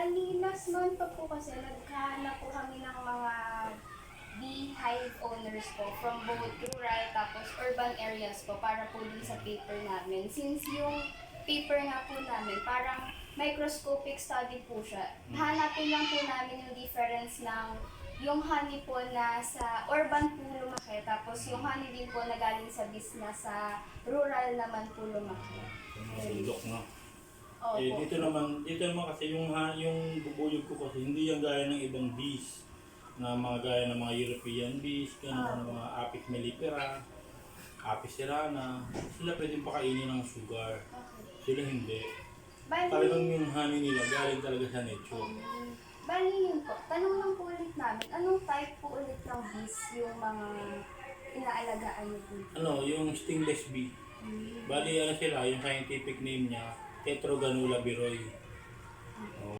Bali, last month pa po kasi naghahanap po kami ng mga beehive owners po from both rural tapos urban areas po para po dun sa paper namin. Since yung paper nga po namin, parang microscopic study po siya. Hanapin lang po namin yung difference ng yung honey po na sa urban po lumaki, tapos yung honey din po na galing sa bees na sa rural naman po lumaki. Mga bulok, no? Opo. Dito naman kasi yung bubuyog ko kasi hindi yung gaya ng ibang bees na mga gaya ng mga European bees, ng mga Apis mellifera, Apis cerana. Sila pwedeng pakainin ng sugar. Okay. Sila hindi. Talagang Bali, yung honey nila galing talaga sa nature. bali yun po. Tanong lang po ulit namin, anong type po ulit ng bees yung mga inaalagaan niyo po? Yung stingless bee. Bali, sila, yung scientific name niya, Tetragonula biroi.